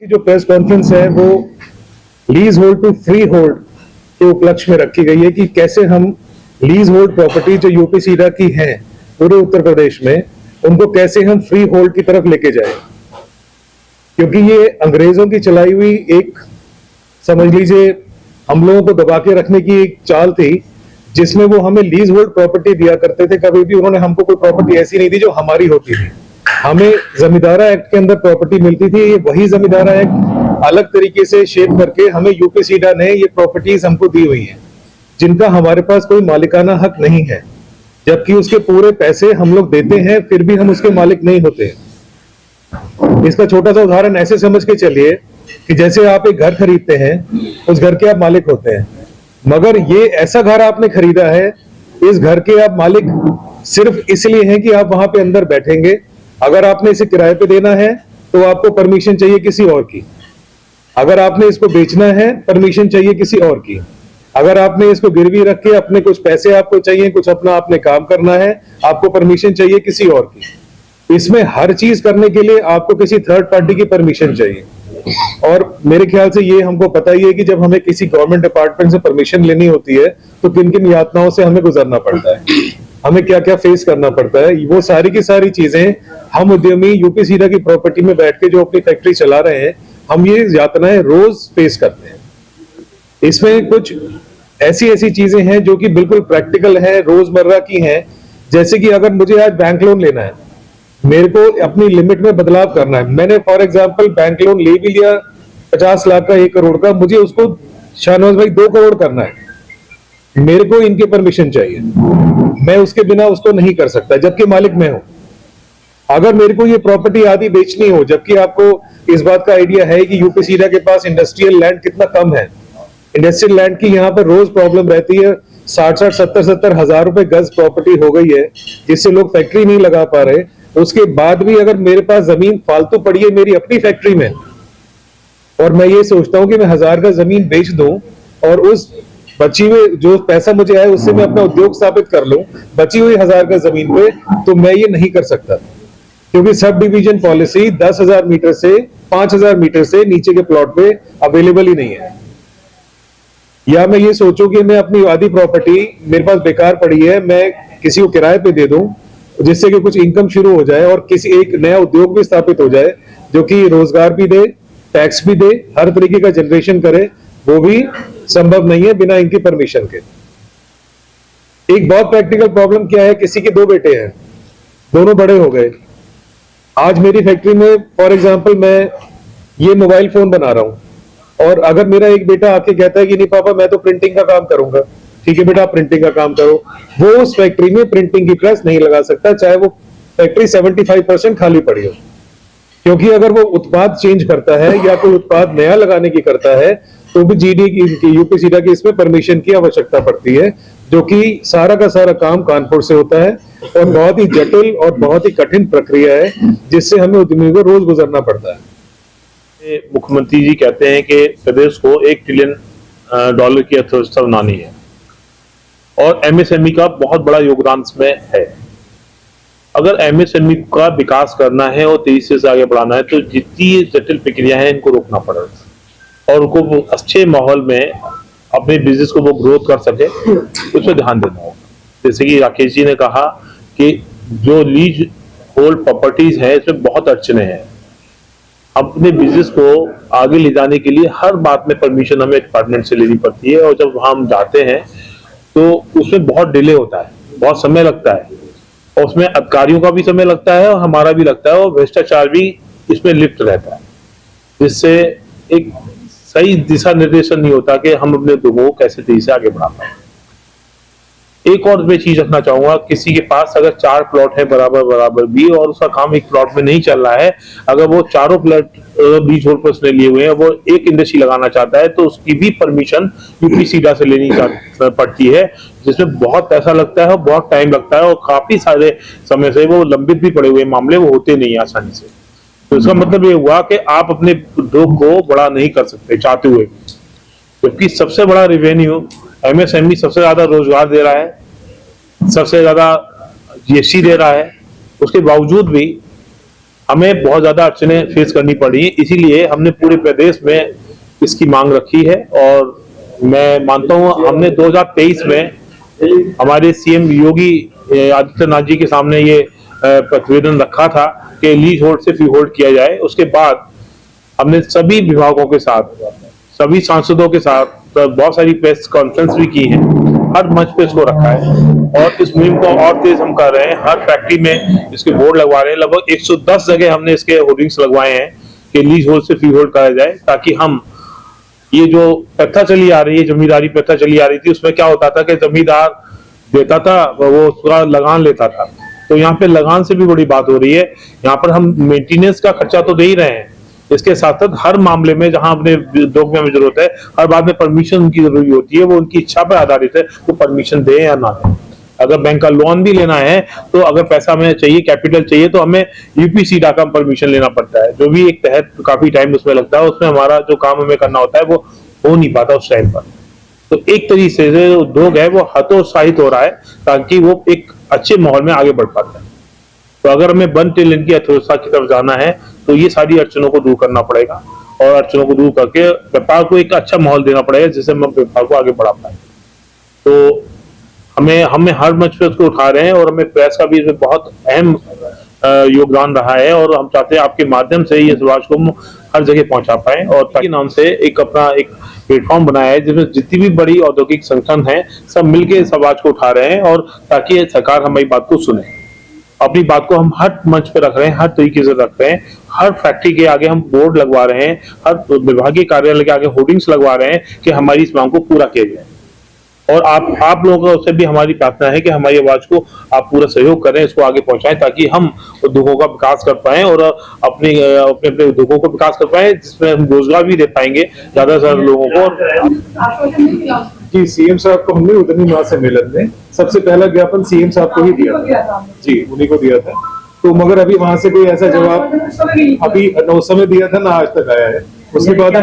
की जो press conference है वो leasehold to freehold के उपलक्ष्य में रखी गई है कि कैसे हम लीज होल्ड प्रॉपर्टी जो यूपी सीडा की है पूरे उत्तर प्रदेश में, उनको कैसे हम फ्री होल्ड की तरफ लेके जाए, क्योंकि ये अंग्रेजों की चलाई हुई एक, समझ लीजिए, हम लोगों को दबा के रखने की एक चाल थी, जिसमें वो हमें लीज होल्ड प्रॉपर्टी दिया करते थे। कभी भी उन्होंने हमको कोई प्रॉपर्टी ऐसी नहीं दी जो हमारी होती थी। हमें जमींदारा एक्ट के अंदर प्रॉपर्टी मिलती थी। ये वही जमींदारा एक्ट अलग तरीके से शेप करके हमें यूपी सीडा ने ये प्रॉपर्टीज हमको दी हुई है, जिनका हमारे पास कोई मालिकाना हक नहीं है, जबकि उसके पूरे पैसे हम लोग देते हैं, फिर भी हम उसके मालिक नहीं होते। इसका छोटा सा उदाहरण ऐसे समझ के चलिए कि जैसे आप एक घर खरीदते हैं, उस घर के आप मालिक होते हैं, मगर ये ऐसा घर आपने खरीदा है, इस घर के आप मालिक सिर्फ इसलिए हैं कि आप वहां पे अंदर बैठेंगे। अगर आपने इसे किराए पे देना है तो आपको परमिशन चाहिए किसी और की। अगर आपने इसको बेचना है, परमिशन चाहिए किसी और की। अगर आपने इसको गिरवी रख के अपने कुछ पैसे आपको चाहिए, कुछ अपना आपने काम करना है, आपको परमिशन चाहिए किसी और की। इसमें हर चीज करने के लिए आपको किसी थर्ड पार्टी की परमिशन चाहिए। और मेरे ख्याल से ये हमको पता ही है कि जब हमें किसी गवर्नमेंट डिपार्टमेंट से परमिशन लेनी होती है तो किन किन यातनाओं से हमें गुजरना पड़ता है, हमें क्या क्या फेस करना पड़ता है। वो सारी की सारी चीजें हम उद्यमी यूपी सीडा की प्रॉपर्टी में बैठ के जो अपनी फैक्ट्री चला रहे हैं, हम ये यातनाएं रोज फेस करते हैं। इसमें कुछ ऐसी ऐसी चीजें हैं जो कि बिल्कुल प्रैक्टिकल है, रोजमर्रा की हैं। जैसे कि अगर मुझे आज बैंक लोन लेना है, मेरे को अपनी लिमिट में बदलाव करना है। मैंने फॉर एग्जांपल बैंक लोन ले भी लिया 50 लाख का, 1 करोड़ का, मुझे उसको शाहनवाज भाई 2 करोड़ करना है, मेरे को इनकी परमिशन चाहिए। मैं उसके बिना उसको नहीं कर सकता, जबकि मालिक मैं हूं। अगर मेरे को ये प्रॉपर्टी आदि बेचनी हो, जबकि आपको इस बात का आइडिया है कि यूपी सीडा के पास इंडस्ट्रियल लैंड कितना कम है। इंडस्ट्रियल लैंड की यहाँ पर रोज प्रॉब्लम रहती है। 60-60, 70-70 हजार रुपए गज प्रॉपर्टी हो गई है, जिससे लोग फैक्ट्री नहीं लगा पा रहे। उसके बाद भी अगर मेरे पास जमीन फालतू पड़ी है मेरी अपनी फैक्ट्री में, और मैं ये सोचता हूं कि मैं 1000 गज जमीन बेच दूं और उस बची हुई जो पैसा मुझे आए उससे मैं अपना उद्योग स्थापित कर लूं बची हुई 1000 गज जमीन पे, तो मैं ये नहीं कर सकता, क्योंकि सब डिवीजन पॉलिसी 10,000 मीटर से 5,000 मीटर से नीचे के प्लॉट पे अवेलेबल ही नहीं है। या मैं ये सोचूं कि मैं अपनी आधी प्रॉपर्टी मेरे पास बेकार पड़ी है, मैं किसी को किराए पे दे दूं, जिससे कि कुछ इनकम शुरू हो जाए और किसी एक नया उद्योग भी स्थापित हो जाए जो कि रोजगार भी दे, टैक्स भी दे, हर तरीके का जनरेशन करे, वो भी संभव नहीं है बिना इनकी परमिशन के। एक बहुत प्रैक्टिकल प्रॉब्लम क्या है, किसी के 2 बेटे हैं, दोनों बड़े हो गए। आज मेरी फैक्ट्री में फॉर एग्जांपल मैं ये मोबाइल फोन बना रहा हूं, और अगर मेरा एक बेटा आके कहता है कि नहीं पापा मैं तो प्रिंटिंग का काम करूंगा, ठीक है बेटा आप प्रिंटिंग का काम करो, वो उस फैक्ट्री में प्रिंटिंग की प्रेस नहीं लगा सकता, चाहे वो फैक्ट्री 75% खाली पड़ी हो। क्योंकि अगर वो उत्पाद चेंज करता है या कोई उत्पाद नया लगाने की करता है, तो भी जीडी की यूपी सीडा की इसमें परमिशन की आवश्यकता पड़ती है, जो कि सारा का सारा काम कानपुर से होता है और बहुत ही जटिल और बहुत ही कठिन प्रक्रिया है, जिससे हमें उद्यमियों को रोज गुजरना पड़ता है। मुख्यमंत्री जी कहते हैं कि प्रदेश को $1 ट्रिलियन की अर्थव्यवस्था बनानी है और एमएसएमई का बहुत बड़ा योगदान इसमें है। अगर एमएसएमई का विकास करना है और तेजी से आगे बढ़ाना है तो जितनी जटिल प्रक्रिया है इनको रोकना पड़ेगा और उनको अच्छे माहौल में अपने बिजनेस को वो ग्रोथ कर सके, उस पर ध्यान देना होगा। जैसे कि राकेश जी ने कहा कि जो लीज होल्ड प्रॉपर्टीज है इसमें बहुत अड़चने हैं। अपने बिजनेस को आगे ले जाने के लिए हर बात में परमिशन हमें डिपार्टमेंट से लेनी पड़ती है, और जब हम जाते हैं तो उसमें बहुत डिले होता है, बहुत समय लगता है, और उसमें अधिकारियों का भी समय लगता है और हमारा भी लगता है, और भ्रष्टाचार भी इसमें लिप्त रहता है, जिससे एक सही दिशा निर्देशन नहीं होता कि हम अपने उद्योगों को कैसे तेजी से आगे बढ़ा पाए। एक और मैं चीज रखना चाहूंगा, किसी के पास अगर 4 प्लॉट है बराबर बराबर भी और उसका काम एक प्लॉट में नहीं चल रहा है, अगर वो चारों प्लॉट बीच होल्ड पर उसने लिए हुए हैं, वो एक इंडस्ट्री लगाना चाहता है, तो उसकी भी परमिशन यूपी सीडा से लेनी पड़ती है, जिसमें बहुत पैसा लगता है, बहुत टाइम लगता है, और काफी सारे समय से वो लंबित भी पड़े हुए मामले वो होते नहीं आसानी से। तो इसका मतलब ये हुआ कि आप अपने उद्योग को बड़ा नहीं कर सकते चाहते हुए, क्योंकि सबसे बड़ा रेवेन्यू एमएसएमई सबसे ज्यादा रोजगार दे रहा है, सबसे ज्यादा जीएसटी दे रहा है, उसके बावजूद भी हमें बहुत ज्यादा अड़चनें फेस करनी पड़ी, इसीलिए हमने पूरे प्रदेश में इसकी मांग रखी है। और मैं मानता हूं हमने 2023 में हमारे सीएम योगी आदित्यनाथ जी के सामने ये प्रतिवेदन रखा था कि लीज होल्ड से फ्री होल्ड किया जाए। उसके बाद हमने सभी विभागों के साथ, सभी सांसदों के साथ बहुत सारी प्रेस कॉन्फ्रेंस भी की है, हर मंच पे इसको रखा है और इस मुहिम को और तेज हम कर रहे हैं। हर फैक्ट्री में इसके बोर्ड लगवा रहे हैं, लगभग 110 जगह हमने इसके होर्डिंग्स लगवाए हैं कि लीज होल्ड से फ्री होल्ड कराया जाए, ताकि हम ये जो प्रथा चली आ रही है, जमींदारी प्रथा चली आ रही थी, उसमें क्या होता था कि जमींदार देता था वो उसका लगान लेता था। तो यहाँ पे लगान से भी बड़ी बात हो रही है। यहाँ पर हम मेंटेनेंस का खर्चा तो दे ही रहे हैं, इसके साथ साथ हर मामले में जहां अपने डॉक्यूमेंट में जरूरत है, हर बात में परमिशन उनकी जरूरी होती है। वो उनकी इच्छा पर आधारित है, वो परमिशन दे या ना दे। अगर बैंक का लोन भी लेना है तो अगर पैसा हमें चाहिए, कैपिटल चाहिए, तो हमें यूपीसीडा का परमिशन लेना पड़ता है, जो भी एक तहत काफी टाइम उसमें लगता है। उसमें हमारा जो काम हमें करना होता है वो हो नहीं पाता उस टाइम पर। तो एक तरीके से उद्योग है वो हतोत्साहित हो रहा है, ताकि वो एक अच्छे माहौल में आगे बढ़ पाता है। तो अगर हमें 1 ट्रिलियन की अर्थव्यवस्था की तरफ जाना है तो ये सारी अड़चनों को दूर करना पड़ेगा और अड़चनों को दूर करके व्यापार को एक अच्छा माहौल देना पड़ेगा, जिससे हम व्यापार को आगे बढ़ा पाए। तो हमें हर मंच पे उसको उठा रहे हैं और हमें प्रेस का भी इसमें बहुत अहम योगदान रहा है। और हम चाहते हैं आपके माध्यम से ये आवाज को हम हर जगह पहुंचा पाए, और ताकि नाम से एक अपना एक प्लेटफॉर्म बनाया है जिसमें जितनी भी बड़ी औद्योगिक संगठन है सब मिलकर इस आवाज को उठा रहे हैं, और ताकि सरकार हमारी बात को सुने। अपनी बात को हम हर मंच पे रख रहे हैं, हर तरीके से रख रहे हैं। हर फैक्ट्री के आगे हम बोर्ड लगवा रहे हैं, हर विभागीय कार्यालय के आगे होर्डिंग्स लगवा रहे हैं कि हमारी इस मांग को पूरा किया जाए। और आप लोगों से भी हमारी प्रार्थना है कि हमारी आवाज को आप पूरा सहयोग करें, इसको आगे पहुंचाएं, ताकि हम उद्योगों का विकास कर पाए और अपने अपने उद्योगों को विकास कर पाए, जिसमें हम रोजगार भी दे पाएंगे ज्यादा से ज्यादा लोगों को। जी, सीएम साहब को हमने उतनी माह सम्मेलन में सबसे पहला ज्ञापन सीएम साहब को ही दिया था। जी, उन्हीं को दिया था। तो मगर अभी वहां से कोई ऐसा जवाब अभी न उस समय दिया था ना आज तक आया है। उसके बाद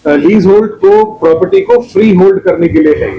लीज होल्ड को प्रॉपर्टी को फ्री होल्ड करने के लिए है।